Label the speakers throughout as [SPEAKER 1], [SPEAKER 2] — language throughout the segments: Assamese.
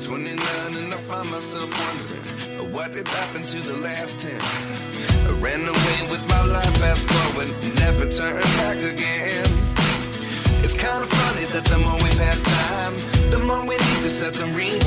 [SPEAKER 1] 29 and I find myself wondering what did happen to the last 10. I ran away with my life, fast forward, never turn back again. It's kind of funny that the more we pass time, the more we need to set them read.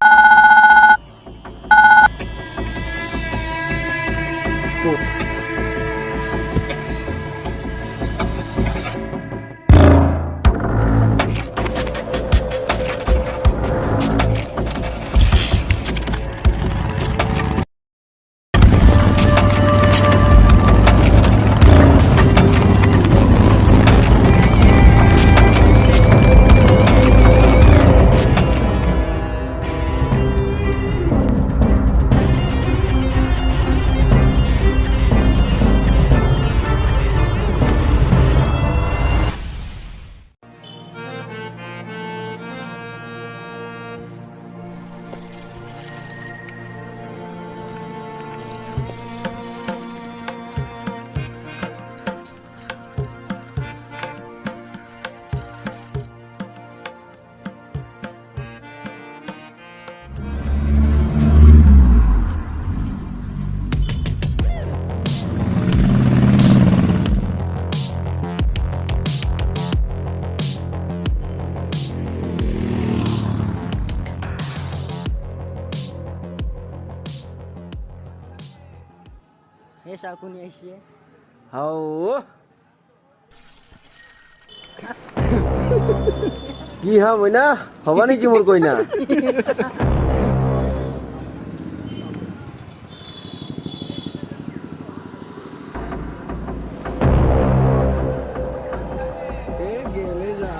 [SPEAKER 2] Esa aku ni Aisyah.
[SPEAKER 3] Hao. কি হা মইনা হবা নেকি মোর কইনা এ গেলে যা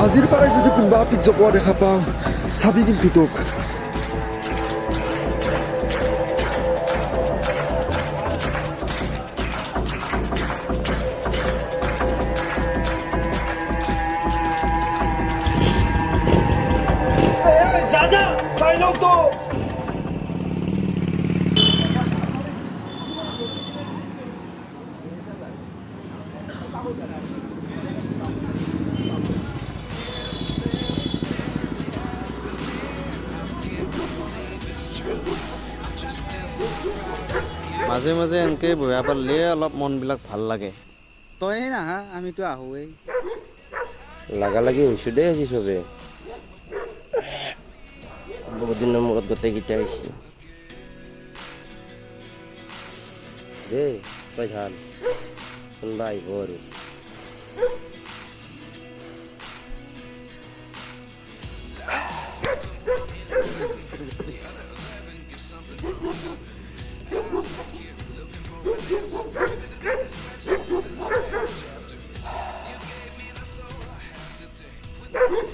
[SPEAKER 3] আজিৰ পৰাই যদি কোনোবা পিজ্জা পোৱা দেখা পাওঁ চাবি কিন্তু তোক
[SPEAKER 4] মাজে মাজে এনেকৈ বহিব পাৰিলে অলপ মনবিলাক ভাল লাগে
[SPEAKER 3] তই নাহা আমিতো আহোৱেই
[SPEAKER 5] লাগালাগি হৈছোঁ দেই আজি চবে বহুত দিনৰ মূৰত গোটেইকেইটা আহিছে দেই তই ভাল কোনোবা আহিব আৰু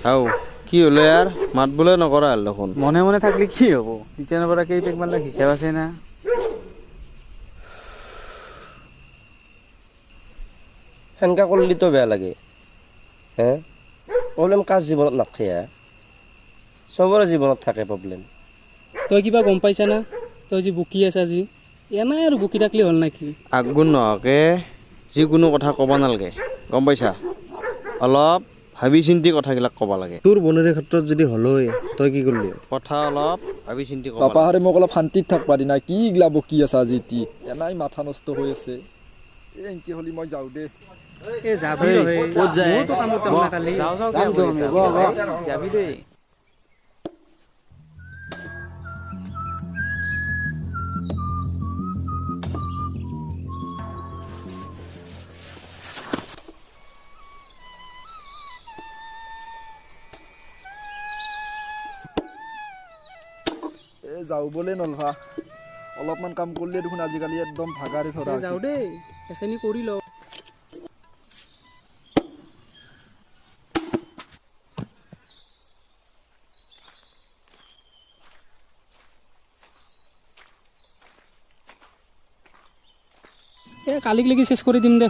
[SPEAKER 4] হাও কি হলো ইয়াৰ মাত বোলে নকৰা হল দেখোন
[SPEAKER 3] মনে মনে থাকলে কি হব কিচেনৰ পৰা কেই পেক মাৰলে হিচাপ আছে না
[SPEAKER 5] সেনেকা কৰিলেতো বেয়া লাগে হে প্ৰব্লেম কাৰ জীৱনত নাথাকে চবৰে জীৱনত থাকে প্ৰব্লেম
[SPEAKER 6] তই কিবা গম পাইছা না তই যে বুকি আছা যি এনাই আৰু বুকি থাকলে হ'ল নাকি
[SPEAKER 4] আগুণ নহকে যিকোনো কথা ক'ব নালাগে গম পাইছা অলপ ভাবি চিন্তি কথাবিলাক ক'ব লাগে
[SPEAKER 3] তোৰ বনেৰে ক্ষেত্ৰত যদি হলই তই কি কৰিলি
[SPEAKER 4] কথা অলপ ভাবি চিন্তি ক'ব
[SPEAKER 7] পাপাহাৰে মোক অলপ শান্তিত থাকবা দি নাই কি গিলা বকি আছা আজি এনাই মাথা নষ্ট হৈ আছে এনকে হ'লে মই যাওঁ দে
[SPEAKER 6] এই যাবি ৰহে
[SPEAKER 5] ক'ত যায়?
[SPEAKER 6] মইতো কামত যাম না কালি
[SPEAKER 4] যাবি দেই
[SPEAKER 7] এ যাওঁ বলে নলভা অলপমান কাম কৰিলে দেখোন আজিকালি একদম ভাগাৰে ধৰা
[SPEAKER 6] যাওঁ দেই এইখিনি কৰি লওঁ কালিক লাগি চেছ কৰি দিম দে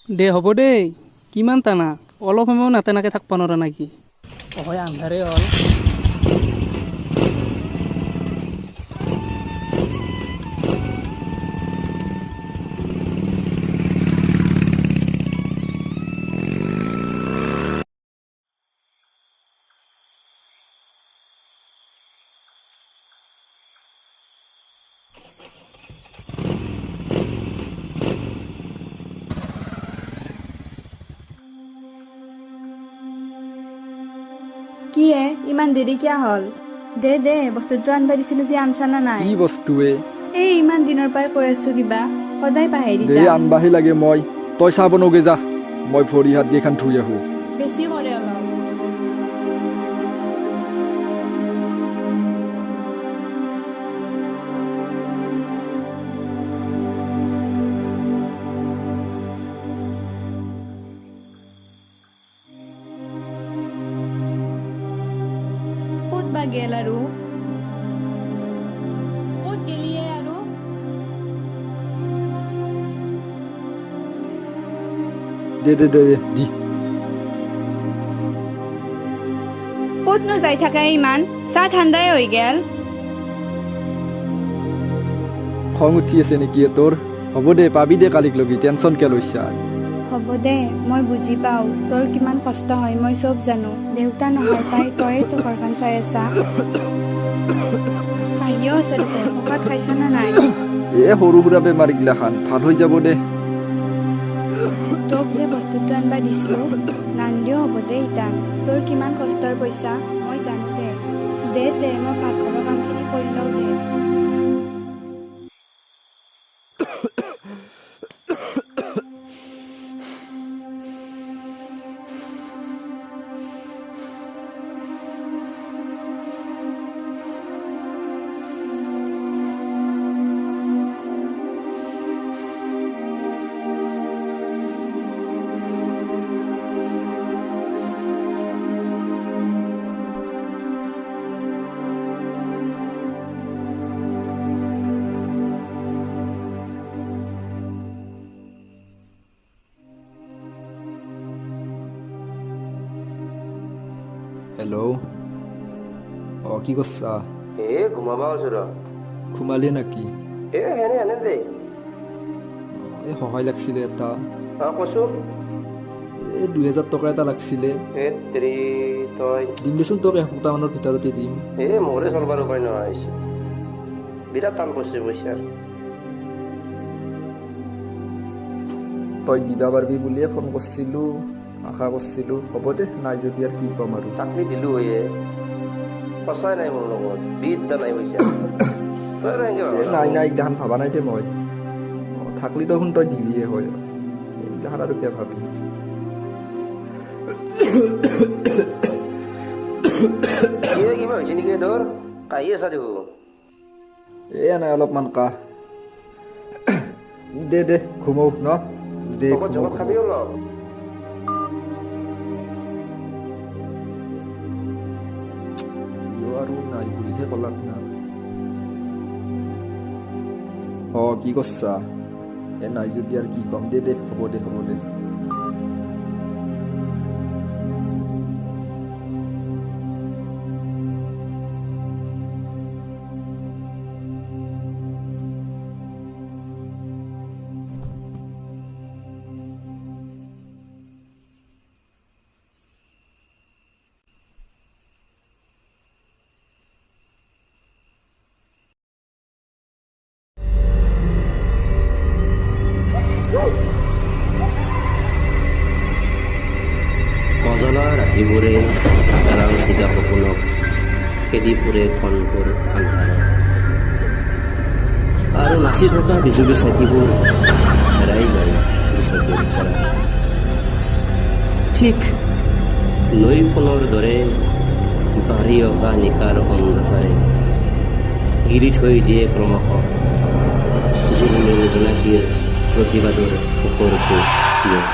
[SPEAKER 6] দে হ'ব দেই কিমান টানা অলপ সময়ো নাতেনাকৈ থাকিব নোৱাৰা নেকি হয় আন্ধাৰে হ'ল
[SPEAKER 2] কি ইমান দেৰি কিয় হ'ল দে বস্তুটো আনবা দিছিলো যে আনছা না নাই
[SPEAKER 7] কি বস্তুৱে
[SPEAKER 2] এই ইমান দিনৰ পৰাই কৈ আছো কিবা সদায় পাহৰি
[SPEAKER 7] দে
[SPEAKER 2] যা
[SPEAKER 7] আনবাহে লাগে মই তই চাব নগে যা মই ভৰি হাত কেইখন ধুই আহোঁ
[SPEAKER 2] বেছি কৰে অলপ ক'ত বা গেল আৰু ক'ত গেলিয়ে আৰু
[SPEAKER 7] দে দি
[SPEAKER 2] ক'তনো যাই থাকে ইমান চাহ ঠাণ্ডাই হৈ গেল
[SPEAKER 7] খং উঠি আছে নেকি তোৰ হ'ব দে পাবি দে কালিক লগি টেনচন কিয় লৈছা
[SPEAKER 2] হ'ব দে মই বুজি পাওঁ তোৰ কিমান কষ্ট হয় মই চব জানো দেউতা নহয় তাই তয়েতো ঘৰখন চাই আছা কাহিও আছে দেখোন ঔষধ খাইছা না নাই
[SPEAKER 7] এ সৰু সুৰা বেমাৰ গিলাখান ভাল হৈ যাব দে
[SPEAKER 2] তোক যে বস্তুটো আনবা দিছিলো নান্দিও হ'ব দে ইতান তোৰ কিমান কষ্টৰ পইচা মই জানো দে মই পাকঘৰৰ কামখিনি কৰি লওঁ দে
[SPEAKER 7] হেল্ল' কি কৰছা
[SPEAKER 5] ঘুমাবা আছো ৰ
[SPEAKER 7] ঘুমালি নেকি
[SPEAKER 5] এনে দে
[SPEAKER 7] এই সহায় লাগছিলে এটা
[SPEAKER 5] কচোন
[SPEAKER 7] এই 2000 টকা এটা লাগছিলে
[SPEAKER 5] তই
[SPEAKER 7] দিম দেচোন তোক এসপ্তাহমানৰ ভিতৰতে দিম
[SPEAKER 5] মোৰে চলবাৰ উপায় নোহোৱা হৈছে বিৰাট টান কৰিছে পইচাৰ
[SPEAKER 7] তই দিবা পাৰিবি বুলিয়ে ফোন কৰিছিলোঁ আশা কৰিছিলোঁ হ'ব দে নাই যদি আৰু কি ক'ম আৰু
[SPEAKER 5] তাকলি দিলোঁ সঁচাই নাই মোৰ লগত বিদ্যা নাই পইচা
[SPEAKER 7] নাই এইগিলাখান ভাবা নাই দে মই থাকলি দেখোন তই দিলিয়ে হয় এইগিলাখান আৰু কিয় ভাবি
[SPEAKER 5] কিবা হৈছে নেকি তোৰ কাহি আছা দেখোন
[SPEAKER 7] নাই অলপমান কাহ দে ঘুমৌ ন দে
[SPEAKER 5] জগত খাবি অলপ
[SPEAKER 7] আৰু নাই বুলিহে ক'লাক না কি কৰছা নাই যদি আৰু কি ক'ম দে হ'ব দে
[SPEAKER 5] যিবোৰে আকাৰাল চিগা সপোনক খেদি ফুৰে কণকৰ আন্ধাৰত আৰু নাচি থকা বিজুলী চাকিবোৰ হেৰাই যায় চকুৰ পৰা। ঠিক নৈখনৰ দৰে বাঢ়ি অহা নিশাৰ অন্ধকাৰে গিৰি থৈ দিয়ে ক্ৰমশঃ জিলমিল জোনাকীৰ প্ৰতিবাদৰ পোহৰটো চিঞৰ।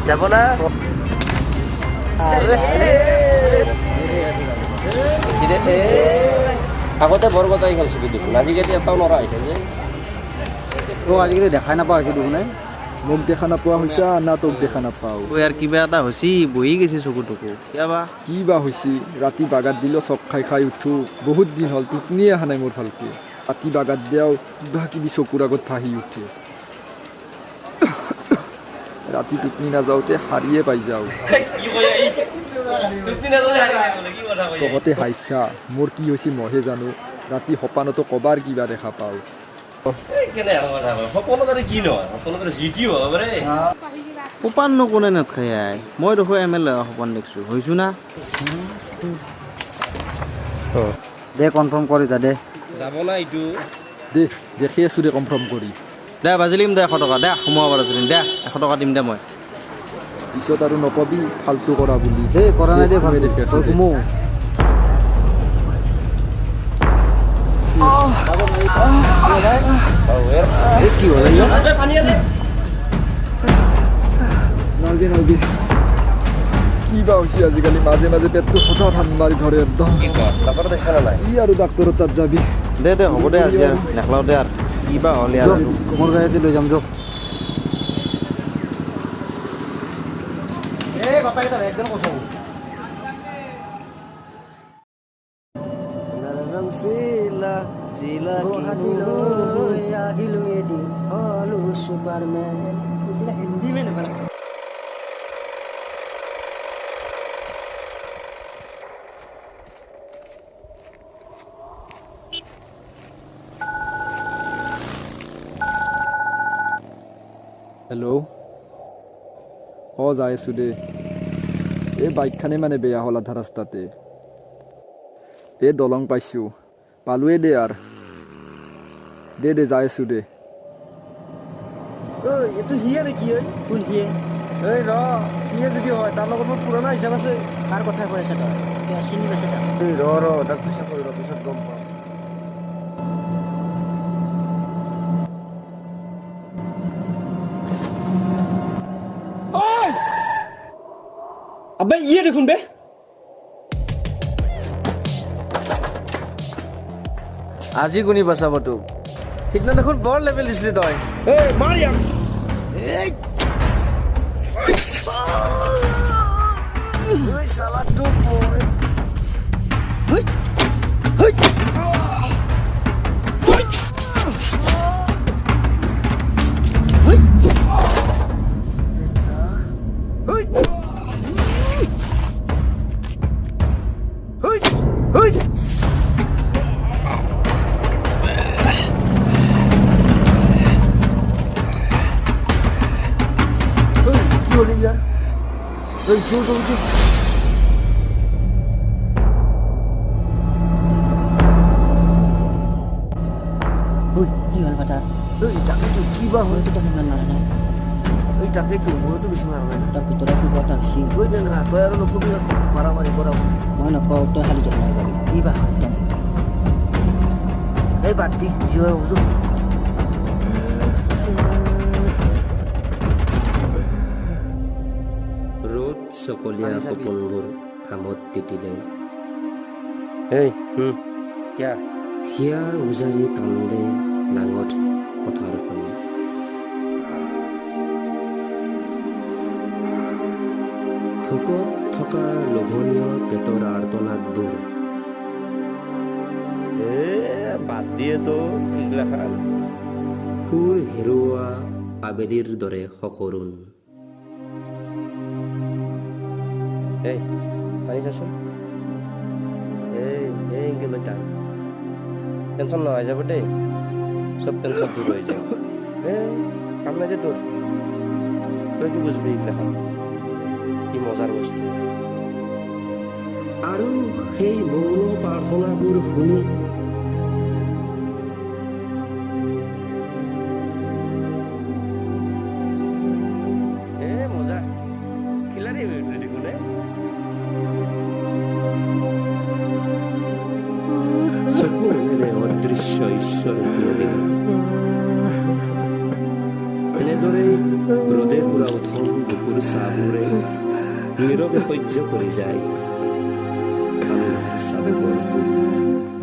[SPEAKER 5] যাব না আগতে বৰগতাই খেলছিলোঁ দেখোন, আজিকালি এটাও নৰা আহিছে যে।
[SPEAKER 4] আজিকালি দেখাই নাপাওঁ হৈছোঁ দেখোন।
[SPEAKER 3] মোক দেখা নাপোৱা হৈছা না তোক দেখা নাপাওঁ?
[SPEAKER 4] ইয়াৰ কিবা এটা হৈছে, বহি গৈছে চকু টকু কিয়াবা।
[SPEAKER 3] কি বা হৈছে? ৰাতি বাগাত দিলেও চক খাই খাই উঠো, বহুত দিন হ'ল টোপনিয়ে অহা নাই মোৰ ভালকে। ৰাতি বাগাত দিয়াও কিবা কিবি চকুৰ আগত ভাহি উঠে। ৰাতি টোপনি নাযাওঁতে শাৰীয়ে পাই যাওঁ। তহঁতে হাইছা, মোৰ কি হৈছে মইহে জানো। ৰাতি সপানতো কবাৰ কিবা দেখা পাওঁ।
[SPEAKER 4] সপাননো কোনে নাথাকে আই? মই দেখোন MLA সপান দেখিছোঁ, হৈছোঁ না? দে কনফাৰ্ম কৰি দে
[SPEAKER 5] যাব না এইটো
[SPEAKER 3] দে দেখি আছোঁ দে কনফাৰ্ম কৰি।
[SPEAKER 4] দে বাজি দিম দে 100 টকা দে, সোমাব পাৰ যদি দে 100 টকা দিম দে মই।
[SPEAKER 3] পিছত আৰু নকবি ফাল্টু কৰা বুলি।
[SPEAKER 4] এই কৰা নাই দে
[SPEAKER 3] মই দেখি আছোঁ দে।
[SPEAKER 4] সোমো কি হ'ল
[SPEAKER 3] নালগে নালগে। কি বা হৈছে আজিকালি, মাজে মাজে পেটটো হঠাৎ হাত মাৰি ধৰে একদম। ই আৰু ডাক্তৰৰ তাত যাবি।
[SPEAKER 4] দে দে হ'ব দে আজি আৰু নেখলাও দে আৰু কিবা হ'ল ইয়াৰ আৰু মোৰ গাড়ীতে লৈ যাম যক।
[SPEAKER 3] হেল্ল', যাই আছোঁ দে। এই বাইকখানে মানে বেয়া হ'ল আধা ৰাস্তাতে। এই দলং পাইছোঁ, পালোৱে দে আৰু দে যাই আছোঁ দে।
[SPEAKER 5] এইটো সিয়ে নেকি? কোন সিয়ে? এই সিয়ে যদি হয় তাৰ লগত মোৰ পুৰণা হিচাপ আছে। কাৰ কথা কৈ আছে তই? চিনি পাইছে তাক? তাক পিছত কৰি পিছত গম পাম। আবে ইয়ে দেখোন বে। আজি কোনি বচাব তোক? সিদিনা দেখোন বৰ লেভেল দিছিলি তই। মাৰ ইয়াক। কি হলি ইয়াৰ জো জো জো
[SPEAKER 8] কি হ'ল বাটা
[SPEAKER 5] তাকেতো কি বা হ'ল
[SPEAKER 8] তাক ইমান মাৰা নাই
[SPEAKER 5] তাকেতো মইতো বেছি মাৰা নাই
[SPEAKER 8] তাৰ ভিতৰত কিবা এটা হৈছে
[SPEAKER 5] বেঙেনা তই আৰু নকবি মাৰামাৰি কৰা
[SPEAKER 8] মই নকওঁ তই খালি জনাই পাবি কি বা হয় একদম
[SPEAKER 5] এই বাদ দি যি হয় বুজো
[SPEAKER 9] ৰ'দ চকলীয়া সপোনবোৰ কামত তিতিলে
[SPEAKER 4] এই কিয়া
[SPEAKER 9] হিয়া উজাৰি কান্দে নাঙঠ পথাৰখন ভোকত থকা লোভনীয় পেটৰ আৰ্তনাদবোৰ
[SPEAKER 4] বাদ দিয়ে তো এইগিলাখান
[SPEAKER 9] সুৰ হেৰুওৱা আবেলিৰ দৰে সকৰুণ
[SPEAKER 4] এই টানি চাচোন এই এনকে লৈ টান টেনশ্যন নহয় যাব দেই চব টেনশ্যন দূৰ হৈ যাব কাম নাই দে তোৰ তই কি বুজবি এইগিলাখান কি মজাৰ বস্তু
[SPEAKER 9] আৰু সেই মৌন প্ৰাৰ্থনাবোৰ শুনি
[SPEAKER 4] মজা খিলাৰি হৈ উঠিলে দেখোন
[SPEAKER 9] চকু মেলে অদৃশ্য ঈশ্বৰ নদী এনেদৰেই ৰ'দে পুৰা উঠন বুকুৰ চাহবোৰে নীৰৱে সহ্য কৰি যায় আন্ধাৰ চাবেকৰ বুক